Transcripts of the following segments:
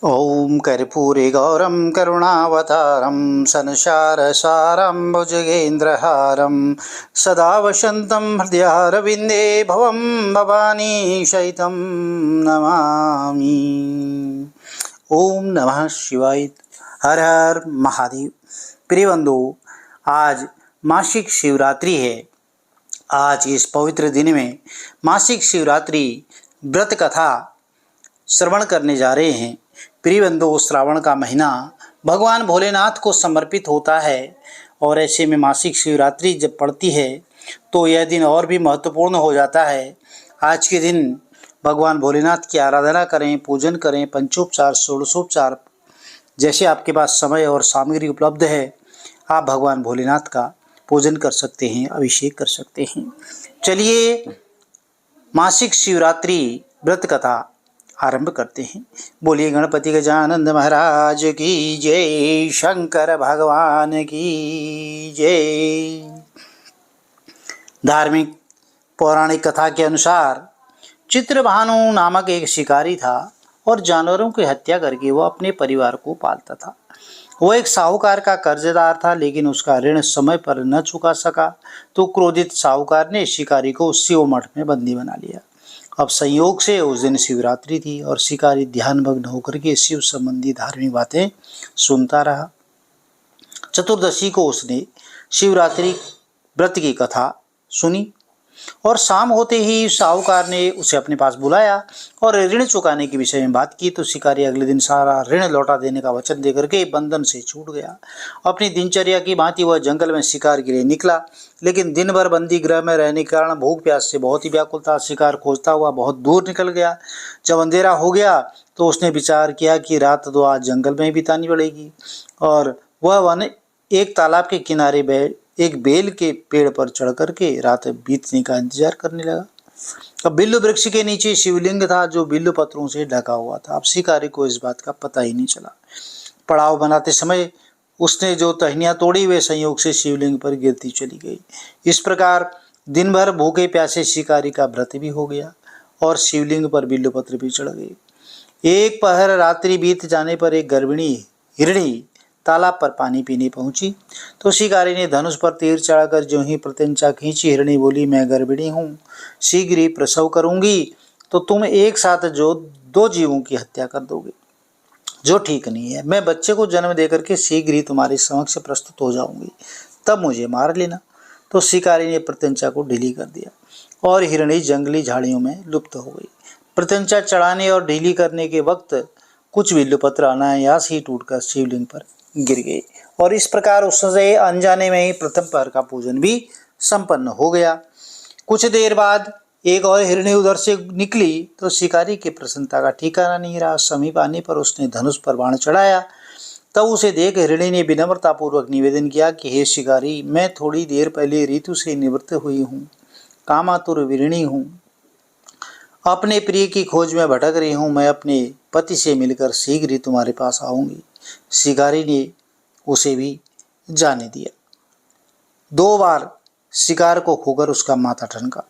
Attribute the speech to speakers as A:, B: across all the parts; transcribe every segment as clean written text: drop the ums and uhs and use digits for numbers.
A: ॐ कर्पूरे गौरं करुणावतारं संसारसारं भुजगेन्द्रहारं सदा वसन्तं हृदयारविन्दे भवं भवानी शयितं नमामि। ओम नमः शिवाय। हर हर महादेव। प्रिय बंधु, आज मासिक शिवरात्रि है। आज इस पवित्र दिन में मासिक शिवरात्रि व्रत कथा श्रवण करने जा रहे हैं। प्रिय बंधु, श्रावण का महीना भगवान भोलेनाथ को समर्पित होता है और ऐसे में मासिक शिवरात्रि जब पड़ती है तो यह दिन और भी महत्वपूर्ण हो जाता है। आज के दिन भगवान भोलेनाथ की आराधना करें, पूजन करें, पंचोपचार, षोडशोपचार जैसे आपके पास समय और सामग्री उपलब्ध है, आप भगवान भोलेनाथ का पूजन कर सकते हैं, अभिषेक कर सकते हैं। चलिए मासिक शिवरात्रि व्रत कथा आरंभ करते हैं। बोलिए गणपति गजानंद महाराज की जय, शंकर भगवान की जय। धार्मिक पौराणिक कथा के अनुसार चित्रभानु नामक एक शिकारी था और जानवरों की हत्या करके वह अपने परिवार को पालता था। वह एक साहूकार का कर्जदार था, लेकिन उसका ऋण समय पर न चुका सका तो क्रोधित साहूकार ने शिकारी को शिव मठ में बंदी बना लिया। अब संयोग से उस दिन शिवरात्रि थी और शिकारी ध्यानमग्न होकर के शिव संबंधी धार्मिक बातें सुनता रहा। चतुर्दशी को उसने शिवरात्रि व्रत की कथा सुनी और शाम होते ही साहूकार ने उसे अपने पास बुलाया और ऋण चुकाने के विषय में बात की। तो शिकारी अगले दिन सारा ऋण लौटा देने का वचन देकर के बंधन से छूट गया। अपनी दिनचर्या की भांति वह जंगल में शिकार के लिए निकला, लेकिन दिन भर बंदी गृह में रहने के कारण भूख प्यास से बहुत ही व्याकुल था। शिकार खोजता हुआ बहुत दूर निकल गया। जब अंधेरा हो गया तो उसने विचार किया कि रात तो आज जंगल में ही बितानी पड़ेगी और वह वन एक तालाब के किनारे एक बेल के पेड़ पर चढ़ करके रात बीतने का इंतजार करने लगा। अब बिल्लू वृक्ष के नीचे शिवलिंग था जो बिल्लू पत्रों से ढका हुआ था। अब शिकारी को इस बात का पता ही नहीं चला। पड़ाव बनाते समय उसने जो टहनियाँ तोड़ी वे संयोग से शिवलिंग पर गिरती चली गई। इस प्रकार दिन भर भूखे प्यासे शिकारी का व्रत भी हो गया और शिवलिंग पर बिल्लू पत्र भी चढ़ गए। एक पहर रात्रि बीत जाने पर एक गर्भिणी हिरणी तालाब पर पानी पीने पहुंची तो शिकारी ने धनुष पर तीर चढ़ाकर जो ही प्रत्यंचा खींची। हिरणी बोली, मैं गर्भिणी हूँ, शीघ्र ही प्रसव करूंगी, तो तुम एक साथ जो दो जीवों की हत्या कर दोगे, जो ठीक नहीं है। मैं बच्चे को जन्म देकर के शीघ्र ही तुम्हारे समक्ष प्रस्तुत हो जाऊंगी, तब मुझे मार लेना। तो शिकारी ने प्रत्यंचा को ढीली कर दिया और हिरणी जंगली झाड़ियों में लुप्त हो गई। प्रत्यंचा चढ़ाने और ढीली करने के वक्त कुछ बिल्वपत्र अनायास ही टूटकर शिवलिंग पर गिर गए और इस प्रकार उससे अनजाने में ही प्रथम पहर का पूजन भी संपन्न हो गया। कुछ देर बाद एक और हिरणी उधर से निकली तो शिकारी की प्रसन्नता का ठिकाना नहीं रहा। समीप आने पर उसने धनुष पर बाण चढ़ाया। तब उसे देख हिरणी ने विनम्रतापूर्वक निवेदन किया कि हे शिकारी, मैं थोड़ी देर पहले ऋतु से निवृत्त हुई हूँ, कामातुर वीरिणी हूँ, अपने प्रिय की खोज में भटक रही हूँ। मैं अपने पति से मिलकर शीघ्र ही तुम्हारे पास आऊँगी। शिकारी ने उसे भी जाने दिया। 2 बार शिकार को खोकर उसका माथा ठनका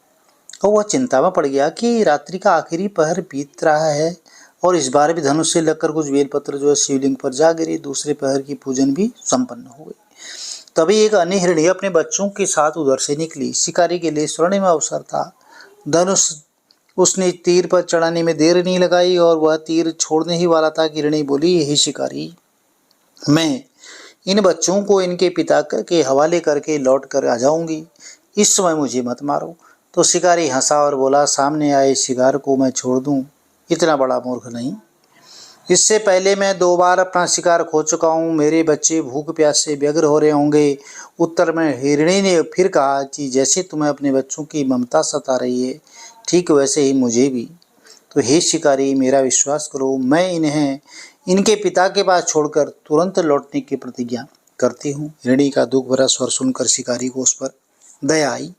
A: और वह चिंता में पड़ गया कि रात्रि का आखिरी पहर बीत रहा है और इस बार भी धनुष से लगकर कुछ बेलपत्र जो है शिवलिंग पर जा गिरे। दूसरे पहर की पूजन भी संपन्न हो गई। तभी एक अन्य हिरणी अपने बच्चों के साथ उधर से निकली। शिकारी के लिए स्वर्णिम अवसर था। धनुष उसने तीर पर चढ़ाने में देर नहीं लगाई और वह तीर छोड़ने ही वाला था कि हिरणी बोली, हे शिकारी, मैं इन बच्चों को इनके पिता के हवाले करके लौट कर आ जाऊंगी, इस समय मुझे मत मारो। तो शिकारी हंसा और बोला, सामने आए शिकार को मैं छोड़ दूं, इतना बड़ा मूर्ख नहीं। इससे पहले मैं 2 बार अपना शिकार खो चुका हूँ। मेरे बच्चे भूख प्यास से व्यग्र हो रहे होंगे। उत्तर में हिरणी ने फिर कहा कि जैसे तुम्हें अपने बच्चों की ममता सता रही है, ठीक वैसे ही मुझे भी। तो हे शिकारी, मेरा विश्वास करो, मैं इन्हें इनके पिता के पास छोड़कर तुरंत लौटने की प्रतिज्ञा करती हूँ। हिरणी का दुख भरा स्वर सुनकर शिकारी को उस पर दया आई।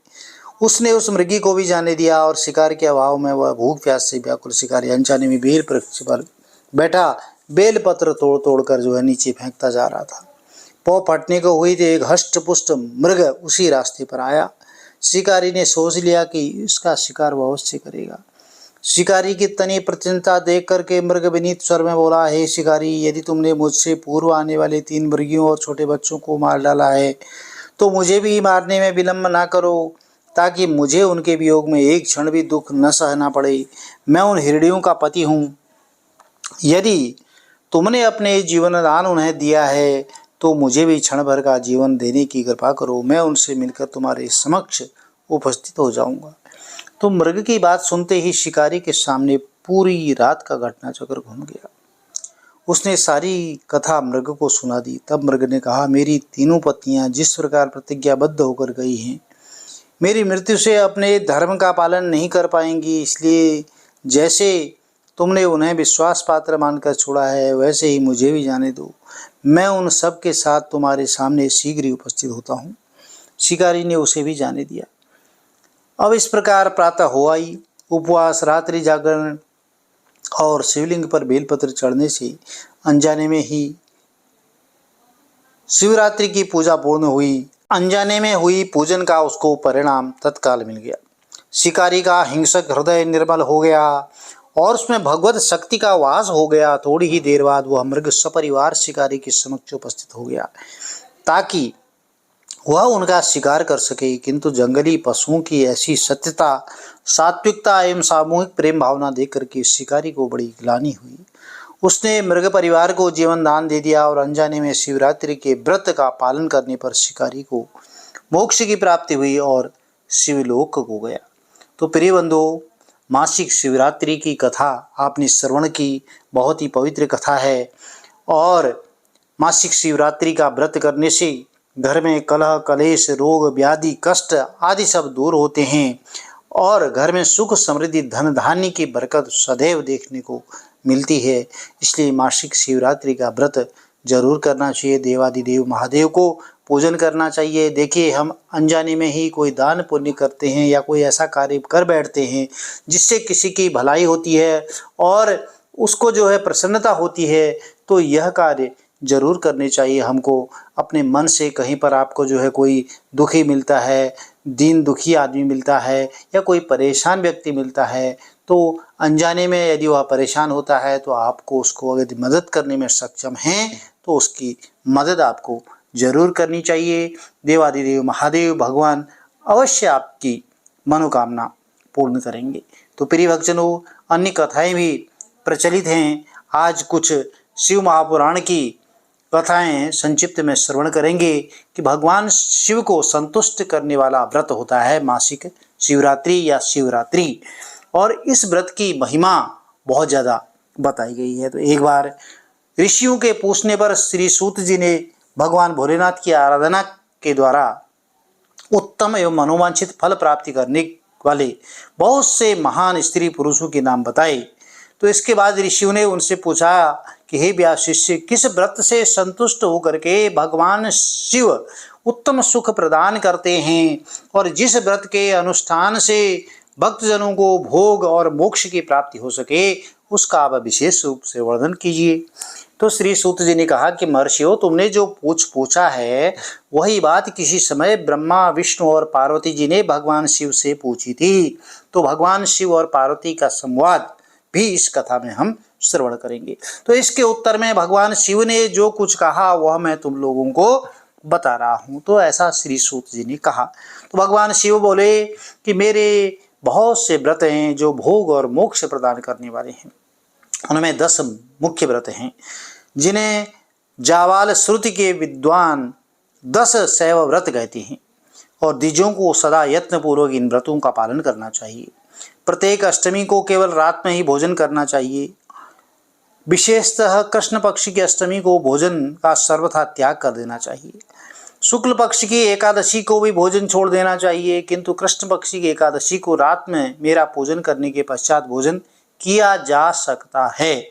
A: उसने उस मृगी को भी जाने दिया और शिकार के अभाव में वह भूख प्यास से व्याकुल शिकारी अनजाने में बेल वृक्ष पर बैठा बेल पत्र तोड़ तोड़ कर जो है नीचे फेंकता जा रहा था। पौ फटने को हुई तो एक हष्ट पुष्ट मृग उसी रास्ते पर आया। शिकारी ने सोच लिया कि इसका शिकार वह अवश्य करेगा। शिकारी की तनी प्रचिंता देख करके मृग विनीत स्वर में बोला, हे शिकारी, यदि तुमने मुझसे पूर्व आने वाले 3 मृगियों और छोटे बच्चों को मार डाला है तो मुझे भी मारने में विलंब ना करो, ताकि मुझे उनके वियोग में एक क्षण भी दुख न सहना पड़े। मैं उन हिरड़ियों का पति हूँ। यदि तुमने अपने जीवन दान उन्हें दिया है तो मुझे भी क्षण भर का जीवन देने की कृपा करो। मैं उनसे मिलकर तुम्हारे समक्ष उपस्थित हो जाऊंगा। तो मृग की बात सुनते ही शिकारी के सामने पूरी रात का घटनाचक्र घूम गया। उसने सारी कथा मृग को सुना दी। तब मृग ने कहा, मेरी तीनों पत्नियां जिस प्रकार प्रतिज्ञाबद्ध होकर गई हैं, मेरी मृत्यु से अपने धर्म का पालन नहीं कर पाएंगी, इसलिए जैसे तुमने उन्हें विश्वास पात्र मानकर छोड़ा है वैसे ही मुझे भी जाने दो। मैं उन सब के साथ तुम्हारे सामने शीघ्र ही उपस्थित होता हूँ। शिकारी ने उसे भी जाने दिया। अब इस प्रकार प्रातः हो आई। उपवास, रात्रि जागरण और शिवलिंग पर बेलपत्र चढ़ने से अनजाने में ही शिवरात्रि की पूजा पूर्ण हुई। अनजाने में हुई पूजन का उसको परिणाम तत्काल मिल गया। शिकारी का हिंसक हृदय निर्मल हो गया और उसमें भगवत शक्ति का वास हो गया। थोड़ी ही देर बाद वह मृग सपरिवार शिकारी के समक्ष उपस्थित हो गया ताकि वह उनका शिकार कर सके। किंतु जंगली पशुओं की ऐसी सत्यता, सात्विकता एवं सामूहिक प्रेम भावना देख करके शिकारी को बड़ी ग्लानि हुई। उसने मृग परिवार को जीवन दान दे दिया और अनजाने में शिवरात्रि के व्रत का पालन करने पर शिकारी को मोक्ष की प्राप्ति हुई और शिवलोक को गया। तो प्रिय बंधुओं, मासिक शिवरात्रि की कथा आपने श्रवण की। बहुत ही पवित्र कथा है और मासिक शिवरात्रि का व्रत करने से घर में कलह, कलेश, रोग, व्याधि, कष्ट आदि सब दूर होते हैं और घर में सुख, समृद्धि, धन धान्य की बरकत सदैव देखने को मिलती है। इसलिए मासिक शिवरात्रि का व्रत जरूर करना चाहिए। देवादिदेव महादेव को पूजन करना चाहिए। देखिए, हम अनजाने में ही कोई दान पुण्य करते हैं या कोई ऐसा कार्य कर बैठते हैं जिससे किसी की भलाई होती है और उसको जो है प्रसन्नता होती है, तो यह कार्य जरूर करने चाहिए हमको। अपने मन से कहीं पर आपको जो है कोई दुखी मिलता है, दीन दुखी आदमी मिलता है या कोई परेशान व्यक्ति मिलता है, तो अनजाने में यदि वह परेशान होता है तो आपको उसको अगर मदद करने में सक्षम हैं तो उसकी मदद आपको जरूर करनी चाहिए। देवादिदेव महादेव भगवान अवश्य आपकी मनोकामना पूर्ण करेंगे। तो प्रिय भक्तजनों, अन्य कथाएं भी प्रचलित हैं। आज कुछ शिव महापुराण की कथाएं संक्षिप्त में श्रवण करेंगे कि भगवान शिव को संतुष्ट करने वाला व्रत होता है मासिक शिवरात्रि या शिवरात्रि, और इस व्रत की महिमा बहुत ज़्यादा बताई गई है। तो एक बार ऋषियों के पूछने पर श्री सूत जी ने भगवान भोलेनाथ की आराधना के द्वारा उत्तम एवं मनोवांछित फल प्राप्ति करने वाले बहुत से महान स्त्री पुरुषों के नाम बताए। तो इसके बाद ऋषियों ने उनसे पूछा कि हे व्यास शिष्य, किस व्रत से संतुष्ट होकर के भगवान शिव उत्तम सुख प्रदान करते हैं और जिस व्रत के अनुष्ठान से भक्तजनों को भोग और मोक्ष की प्राप्ति हो सके, उसका आप विशेष रूप से वर्णन कीजिए। तो श्री सूत जी ने कहा कि महर्षियों, तुमने जो पूछा है वही बात किसी समय ब्रह्मा, विष्णु और पार्वती जी ने भगवान शिव से पूछी थी। तो भगवान शिव और पार्वती का संवाद भी इस कथा में हम श्रवण करेंगे। तो इसके उत्तर में भगवान शिव ने जो कुछ कहा वह मैं तुम लोगों को बता रहा हूँ। तो ऐसा श्री सूत जी ने कहा। तो भगवान शिव बोले कि मेरे बहुत से व्रत हैं जो भोग और मोक्ष प्रदान करने वाले हैं। उनमें 10 मुख्य व्रत हैं जिन्हें जावाल श्रुति के विद्वान 10 शैव व्रत कहते हैं और द्विजों को सदा यत्नपूर्वक इन व्रतों का पालन करना चाहिए। प्रत्येक अष्टमी को केवल रात में ही भोजन करना चाहिए। विशेषतः कृष्ण पक्ष की अष्टमी को भोजन का सर्वथा त्याग कर देना चाहिए। शुक्ल पक्ष की एकादशी को भी भोजन छोड़ देना चाहिए, किंतु कृष्ण पक्ष की एकादशी को रात में मेरा पूजन करने के पश्चात भोजन किया जा सकता है।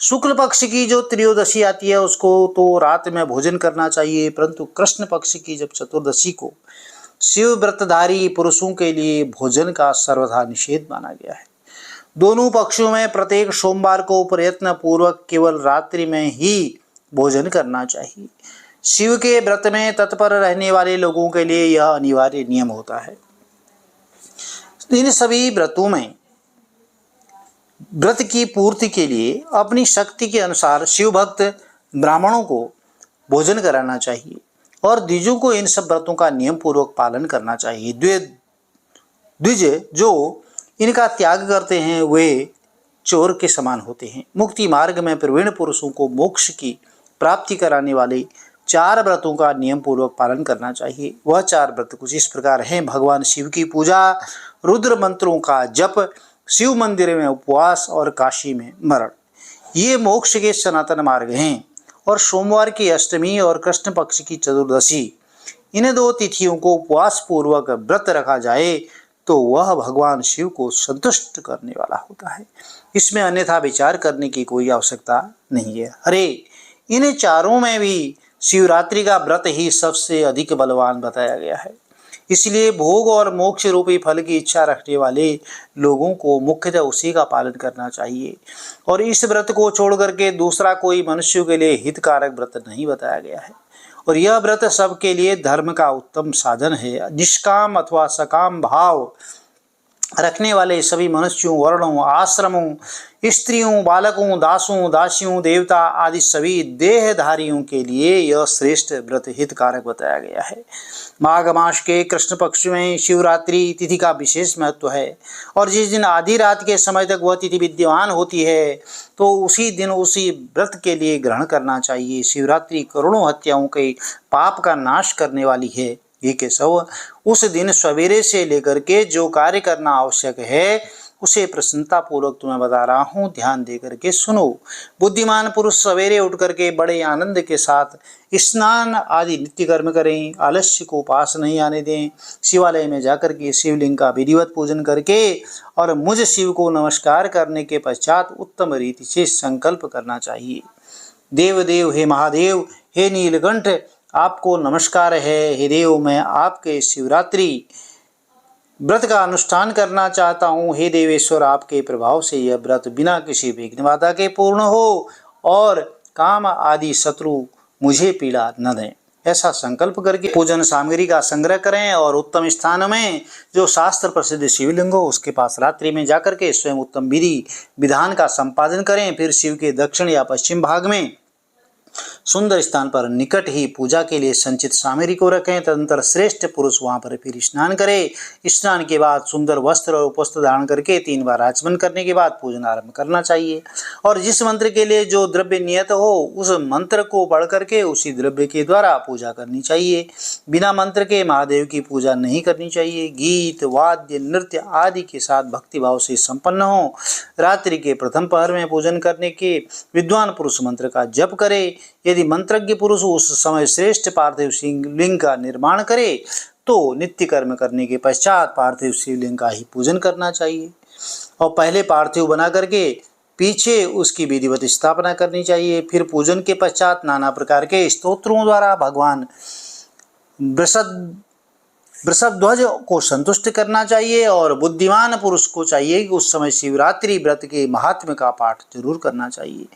A: शुक्ल पक्ष की जो त्रयोदशी आती है उसको तो रात में भोजन करना चाहिए, परंतु कृष्ण पक्ष की जब चतुर्दशी को शिव व्रतधारी पुरुषों के लिए भोजन का सर्वथा निषेध माना गया है। दोनों पक्षों में प्रत्येक सोमवार को प्रयत्न पूर्वक केवल रात्रि में ही भोजन करना चाहिए। शिव के व्रत में तत्पर रहने वाले लोगों के लिए यह अनिवार्य नियम होता है। इन सभी व्रतों में व्रत की पूर्ति के लिए अपनी शक्ति के अनुसार शिव भक्त ब्राह्मणों को भोजन कराना चाहिए और द्विजों को इन सब व्रतों का नियम पूर्वक पालन करना चाहिए। द्विज जो इनका त्याग करते हैं वे चोर के समान होते हैं। मुक्ति मार्ग में प्रवीण पुरुषों को मोक्ष की प्राप्ति कराने वाले 4 व्रतों का नियम पूर्वक पालन करना चाहिए। वह 4 व्रत कुछ इस प्रकार हैं: भगवान शिव की पूजा, रुद्र मंत्रों का जप, शिव मंदिर में उपवास और काशी में मरण। ये मोक्ष के सनातन मार्ग हैं। और सोमवार की अष्टमी और कृष्ण पक्ष की चतुर्दशी, इन 2 तिथियों को उपवास पूर्वक व्रत रखा जाए तो वह भगवान शिव को संतुष्ट करने वाला होता है। इसमें अन्यथा विचार करने की कोई आवश्यकता नहीं है। अरे इन चारों में भी शिवरात्रि का व्रत ही सबसे अधिक बलवान बताया गया है। इसलिए भोग और मोक्ष रूपी फल की इच्छा रखने वाले लोगों को मुख्यतः उसी का पालन करना चाहिए और इस व्रत को छोड़ करके दूसरा कोई मनुष्य के लिए हितकारक व्रत नहीं बताया गया है। और यह व्रत सबके लिए धर्म का उत्तम साधन है। निष्काम अथवा सकाम भाव रखने वाले सभी मनुष्यों, वर्णों, आश्रमों, स्त्रियों, बालकों, दासों, दासियों, देवता आदि सभी देहधारियों के लिए यह श्रेष्ठ व्रत हितकारक बताया गया है। माघ मास के कृष्ण पक्ष में शिवरात्रि तिथि का विशेष महत्व है और जिस दिन आधी रात के समय तक वह तिथि विद्यमान होती है तो उसी दिन उसी व्रत के लिए ग्रहण करना चाहिए। शिवरात्रि करोड़ों हत्याओं के पाप का नाश करने वाली है। ये केशव, उस दिन सवेरे से लेकर के जो कार्य करना आवश्यक है उसे प्रसन्नता पूर्वक तुम्हें बता रहा हूँ, ध्यान दे करके सुनो। बुद्धिमान पुरुष सवेरे उठ करके बड़े आनंद के साथ स्नान आदि नित्य कर्म करें, आलस्य को पास नहीं आने दें, शिवालय में जाकर के शिवलिंग का विधिवत पूजन करके और मुझ शिव को नमस्कार करने के पश्चात उत्तम रीति से संकल्प करना चाहिए। देवदेव हे महादेव, हे नीलकंठ, आपको नमस्कार है। हे देव, मैं आपके शिवरात्रि व्रत का अनुष्ठान करना चाहता हूँ। हे देवेश्वर, आपके प्रभाव से यह व्रत बिना किसी विघ्न बाधा के पूर्ण हो और काम आदि शत्रु मुझे पीड़ा न दें। ऐसा संकल्प करके पूजन सामग्री का संग्रह करें और उत्तम स्थान में जो शास्त्र प्रसिद्ध शिवलिंग हो उसके पास रात्रि में जाकर के स्वयं उत्तम विधि विधान का संपादन करें। फिर शिव के दक्षिण या पश्चिम भाग में सुंदर स्थान पर निकट ही पूजा के लिए संचित सामग्री को रखें। तदनंतर श्रेष्ठ पुरुष वहां पर फिर स्नान करे। स्नान के बाद सुंदर वस्त्र और उपस्त्र धारण करके 3 बार आचमन करने के बाद पूजन आरंभ करना चाहिए और जिस मंत्र के लिए जो द्रव्य नियत हो उस मंत्र को पढ़ करके उसी द्रव्य के द्वारा पूजा करनी चाहिए। बिना मंत्र के महादेव की पूजा नहीं करनी चाहिए। गीत, वाद्य, नृत्य आदि के साथ भक्तिभाव से संपन्न हो। रात्रि के प्रथम पहर में पूजन करने के विद्वान पुरुष मंत्र का जप करे। यदि मंत्रज्ञ पुरुष उस समय श्रेष्ठ पार्थिव शिवलिंग का निर्माण करे तो नित्य कर्म करने के पश्चात पार्थिव शिवलिंग का ही पूजन करना चाहिए और पहले पार्थिव बना करके पीछे उसकी विधिवत स्थापना करनी चाहिए। फिर पूजन के पश्चात नाना प्रकार के स्तोत्रों द्वारा भगवान वृषभध्वज को संतुष्ट करना चाहिए और बुद्धिमान पुरुष को चाहिए कि उस समय शिवरात्रि व्रत के महात्म्य का पाठ जरूर करना चाहिए।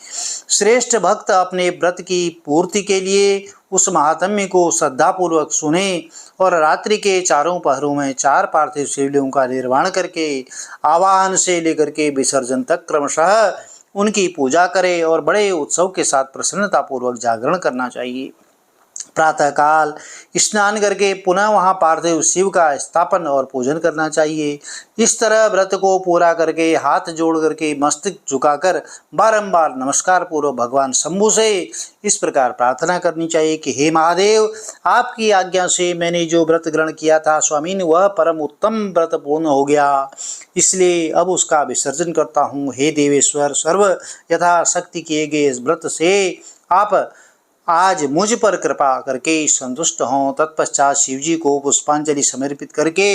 A: श्रेष्ठ भक्त अपने व्रत की पूर्ति के लिए उस महात्म्य को श्रद्धापूर्वक सुने और रात्रि के 4 पहरों में 4 पार्थिव शिवलिंगों का निर्माण करके आवाहन से लेकर के विसर्जन तक क्रमशः उनकी पूजा करे और बड़े उत्सव के साथ प्रसन्नतापूर्वक जागरण करना चाहिए। प्रातःकाल स्नान करके पुनः वहां पार्थिव शिव का स्थापन और पूजन करना चाहिए। इस तरह व्रत को पूरा करके हाथ जोड़ करके मस्तक झुकाकर बारंबार नमस्कार पूर्वक भगवान शंभु से इस प्रकार प्रार्थना करनी चाहिए कि हे महादेव, आपकी आज्ञा से मैंने जो व्रत ग्रहण किया था स्वामीन वह परम उत्तम व्रत पूर्ण हो गया, इसलिए अब उसका विसर्जन करता हूँ। हे देवेश्वर, सर्व यथाशक्ति किए गए इस व्रत से आप आज मुझ पर कृपा करके संतुष्ट हों। तत्पश्चात शिवजी को पुष्पांजलि समर्पित करके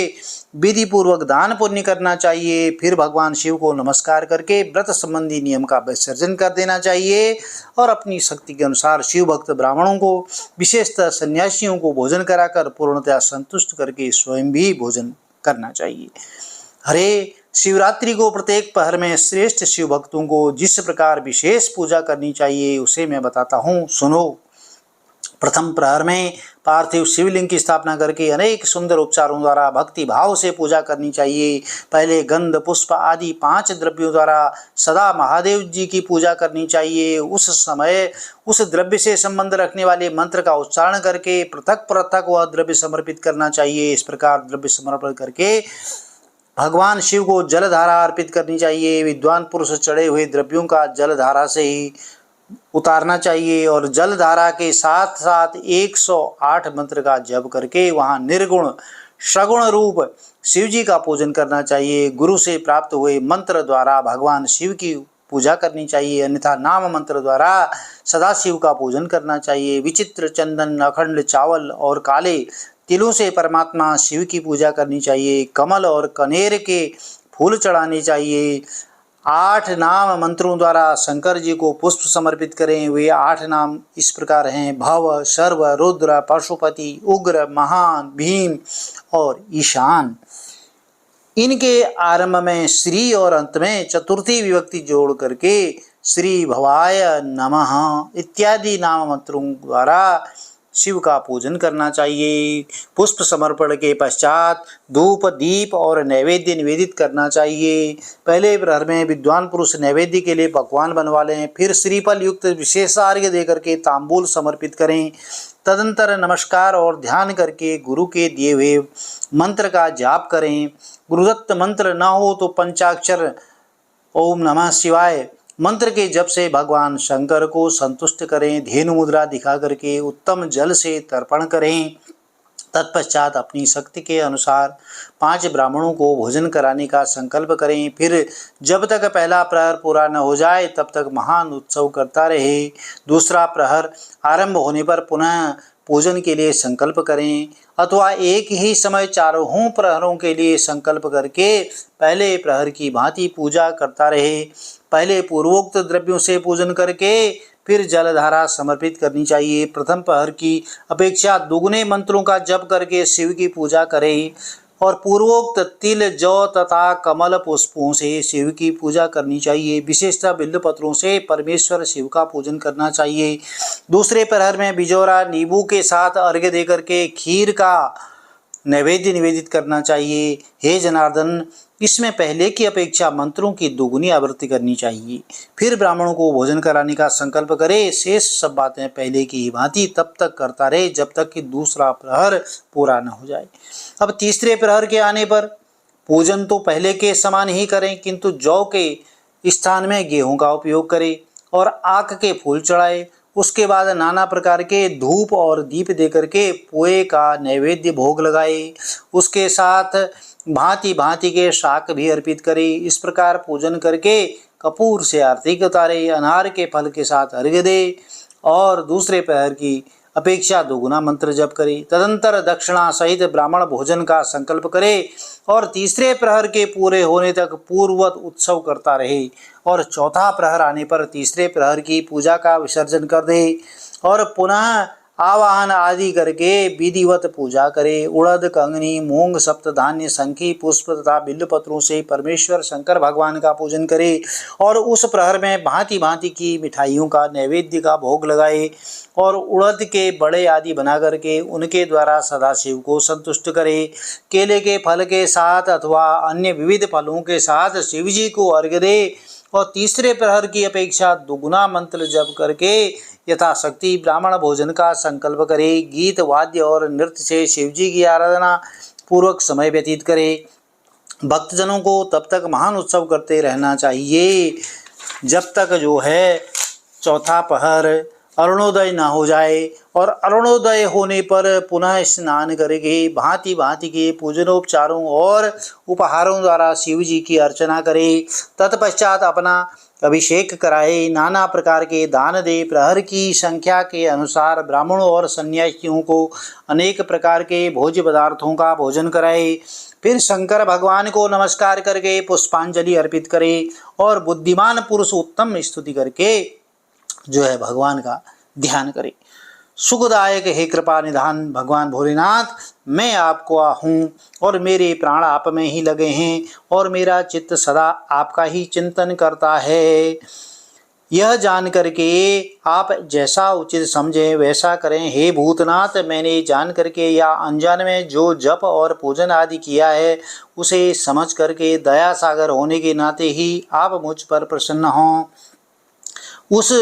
A: विधि पूर्वक दान पुण्य करना चाहिए। फिर भगवान शिव को नमस्कार करके व्रत संबंधी नियम का विसर्जन कर देना चाहिए और अपनी शक्ति के अनुसार शिव भक्त ब्राह्मणों को विशेषतः सन्यासियों को भोजन कराकर पूर्णतया संतुष्ट करके स्वयं भी भोजन करना चाहिए। हरे शिवरात्रि को प्रत्येक पहर में श्रेष्ठ शिव भक्तों को जिस प्रकार विशेष पूजा करनी चाहिए उसे मैं बताता हूँ, सुनो। प्रथम प्रहर में पार्थिव शिवलिंग की स्थापना करके अनेक सुंदर उपचारों द्वारा भक्ति भाव से पूजा करनी चाहिए। पहले गंध पुष्प आदि 5 द्रव्यों द्वारा सदा महादेव जी की पूजा करनी चाहिए। उस समय उस द्रव्य से संबंध रखने वाले मंत्र का उच्चारण करके पृथक पृथक वह द्रव्य समर्पित करना चाहिए। इस प्रकार द्रव्य समर्पण करके भगवान शिव को जलधारा अर्पित करनी चाहिए। विद्वान पुरुष चढ़े हुए द्रव्यों का जलधारा से ही उतारना चाहिए और जलधारा के साथ साथ 108 मंत्र का जप करके वहां निर्गुण सगुण रूप शिव जी का पूजन करना चाहिए। गुरु से प्राप्त हुए मंत्र द्वारा भगवान शिव की पूजा करनी चाहिए, अन्यथा नाम मंत्र द्वारा सदा शिव का पूजन करना चाहिए। विचित्र चंदन, अखंड चावल और काले तिलों से परमात्मा शिव की पूजा करनी चाहिए। कमल और कनेर के फूल चढ़ाने चाहिए। 8 नाम मंत्रों द्वारा शंकर जी को पुष्प समर्पित करें। वे 8 नाम इस प्रकार हैं: भव, सर्व, रुद्र, पशुपति, उग्र, महान, भीम और ईशान। इनके आरंभ में श्री और अंत में चतुर्थी विभक्ति जोड़ करके श्री भवाय नमः इत्यादि नाम मंत्रों द्वारा शिव का पूजन करना चाहिए। पुष्प समर्पण के पश्चात धूप, दीप और नैवेद्य निवेदित करना चाहिए। पहले प्रहर में विद्वान पुरुष नैवेद्य के लिए पकवान बनवा लें, फिर श्रीफल युक्त विशेष अर्घ्य देकर के तांबूल समर्पित करें। तदंतर नमस्कार और ध्यान करके गुरु के दिए हुए मंत्र का जाप करें। गुरुदत्त मंत्र न हो तो पंचाक्षर ओम नमः शिवाय मंत्र के जप से भगवान शंकर को संतुष्ट करें। धेनु मुद्रा दिखा करके उत्तम जल से तर्पण करें। तत्पश्चात अपनी शक्ति के अनुसार 5 ब्राह्मणों को भोजन कराने का संकल्प करें। फिर जब तक पहला प्रहर पूरा न हो जाए तब तक महान उत्सव करता रहे। दूसरा प्रहर आरंभ होने पर पुनः पूजन के लिए संकल्प करें, अथवा एक ही समय चारों प्रहरों के लिए संकल्प करके पहले प्रहर की भांति पूजा करता रहे। पहले पूर्वोक्त द्रव्यों से पूजन करके फिर जलधारा समर्पित करनी चाहिए। प्रथम प्रहर की अपेक्षा दुगने मंत्रों का जप करके शिव की पूजा करें और पूर्वोक्त तिल, जौ तथा कमल पुष्पों से शिव की पूजा करनी चाहिए। विशेषतः बिल्व पत्रों से परमेश्वर शिव का पूजन करना चाहिए। दूसरे प्रहर में बिजोरा नींबू के साथ अर्घ्य देकर के खीर का नैवेद्य निवेदित करना चाहिए। हे जनार्दन, इसमें पहले की अपेक्षा मंत्रों की दोगुनी आवृत्ति करनी चाहिए। फिर ब्राह्मणों को भोजन कराने का संकल्प करे। शेष सब बातें पहले की ही भांति तब तक करता रहे जब तक कि दूसरा प्रहर पूरा न हो जाए। अब तीसरे प्रहर के आने पर पूजन तो पहले के समान ही करें, किंतु जौ के स्थान में गेहूं का उपयोग करें और आक के फूल चढ़ाए। उसके बाद नाना प्रकार के धूप और दीप देकर के पोए का नैवेद्य भोग लगाए। उसके साथ भांति भांति के शाक भी अर्पित करे। इस प्रकार पूजन करके कपूर से आरती उतारे, अनार के फल के साथ अर्घ्य दे और दूसरे प्रहर की अपेक्षा दोगुना मंत्र जप करे। तदंतर दक्षिणा सहित ब्राह्मण भोजन का संकल्प करे और तीसरे प्रहर के पूरे होने तक पूर्ववत उत्सव करता रहे और चौथा प्रहर आने पर तीसरे प्रहर की पूजा का विसर्जन कर दे और पुनः आवाहन आदि करके विधिवत पूजा करे। उड़द, कंगनी, मूंग, सप्तधान्य, शंखी, पुष्प तथा बिल्व पत्रों से परमेश्वर शंकर भगवान का पूजन करे और उस प्रहर में भांति भांति की मिठाइयों का नैवेद्य का भोग लगाए और उड़द के बड़े आदि बना करके उनके द्वारा सदाशिव को संतुष्ट करे। केले के फल के साथ अथवा अन्य विविध फलों के साथ शिव जी को अर्घ्य दे और तीसरे प्रहर की अपेक्षा दुगुना मंत्र जप करके यथाशक्ति ब्राह्मण भोजन का संकल्प करे। गीत, वाद्य और नृत्य से शिवजी की आराधना पूर्वक समय व्यतीत करे। भक्तजनों को तब तक महान उत्सव करते रहना चाहिए जब तक जो है चौथा प्रहर अरुणोदय न हो जाए और अरुणोदय होने पर पुनः स्नान करके भांति भांति के पूजनोपचारों और उपहारों द्वारा शिव जी की अर्चना करे। तत्पश्चात अपना अभिषेक कराए, नाना प्रकार के दान दे। प्रहर की संख्या के अनुसार ब्राह्मणों और सन्यासियों को अनेक प्रकार के भोज्य पदार्थों का भोजन कराए। फिर शंकर भगवान को नमस्कार करके पुष्पांजलि अर्पित करे और बुद्धिमान पुरुष उत्तम स्तुति करके जो है भगवान का ध्यान करे। सुखदायक हे कृपा निधान भगवान भोलेनाथ, मैं आपको हूँ और मेरे प्राण आप में ही लगे हैं और मेरा चित्त सदा आपका ही चिंतन करता है। यह जान करके आप जैसा उचित समझें वैसा करें। हे भूतनाथ, मैंने जान करके या अनजान में जो जप और पूजन आदि किया है उसे समझ करके दया सागर होने के नाते ही आप मुझ पर प्रसन्न हों। उस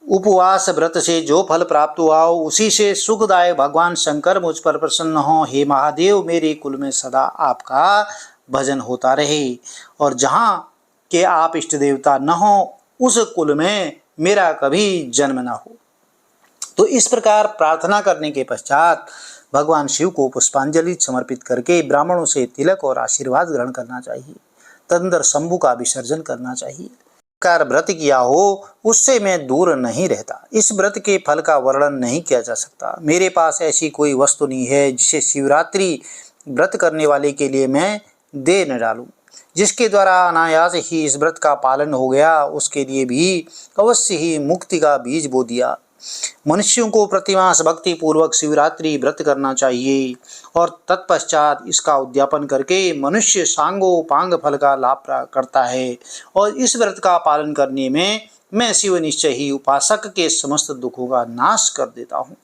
A: उपवास व्रत से जो फल प्राप्त हुआ हो उसी से सुखदायक भगवान शंकर मुझ पर प्रसन्न हों। हे महादेव, मेरे कुल में सदा आपका भजन होता रहे और जहाँ के आप इष्ट देवता न हो उस कुल में मेरा कभी जन्म न हो। तो इस प्रकार प्रार्थना करने के पश्चात भगवान शिव को पुष्पांजलि समर्पित करके ब्राह्मणों से तिलक और आशीर्वाद ग्रहण करना चाहिए। तदनंतर शंभु का विसर्जन करना चाहिए। प्रकार व्रत किया हो उससे मैं दूर नहीं रहता। इस व्रत के फल का वर्णन नहीं किया जा सकता। मेरे पास ऐसी कोई वस्तु नहीं है जिसे शिवरात्रि व्रत करने वाले के लिए मैं दे न डालूं। जिसके द्वारा अनायास ही इस व्रत का पालन हो गया उसके लिए भी अवश्य ही मुक्ति का बीज बो दिया। मनुष्यों को प्रतिमास भक्ति पूर्वक शिवरात्रि व्रत करना चाहिए और तत्पश्चात इसका उद्यापन करके मनुष्य सांगोपांग फल का लाभ प्राप्त करता है। और इस व्रत का पालन करने में मैं शिव निश्चय ही उपासक के समस्त दुखों का नाश कर देता हूँ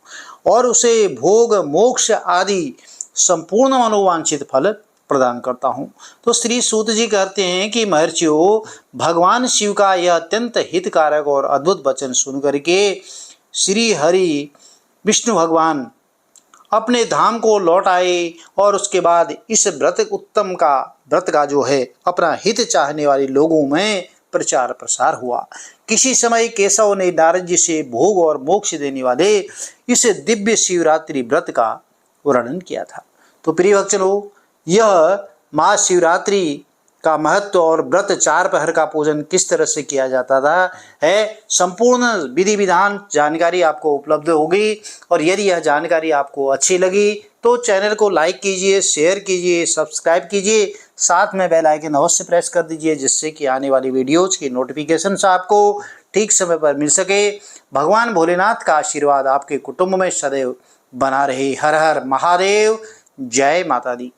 A: और उसे भोग मोक्ष आदि संपूर्ण मनोवांछित फल प्रदान करता हूँ। तो श्री सूत जी कहते हैं कि महर्षियों, भगवान शिव का यह अत्यंत हितकारक और अद्भुत वचन सुन करके श्री हरि विष्णु भगवान अपने धाम को लौट आए और उसके बाद इस व्रत का जो है अपना हित चाहने वाले लोगों में प्रचार प्रसार हुआ। किसी समय केशव ने नारद जी से भोग और मोक्ष देने वाले इस दिव्य शिवरात्रि व्रत का वर्णन किया था। तो प्रिय भक्तों, यह महाशिवरात्रि का महत्व और व्रत 4 पहर का पूजन किस तरह से किया जाता था है संपूर्ण विधि विधान जानकारी आपको उपलब्ध होगी। और यदि यह जानकारी आपको अच्छी लगी तो चैनल को लाइक कीजिए, शेयर कीजिए, सब्सक्राइब कीजिए, साथ में बेल आइकन अवश्य प्रेस कर दीजिए जिससे कि आने वाली वीडियोज की नोटिफिकेशंस आपको ठीक समय पर मिल सके। भगवान भोलेनाथ का आशीर्वाद आपके कुटुंब में सदैव बना रहे। हर हर महादेव। जय माता दी।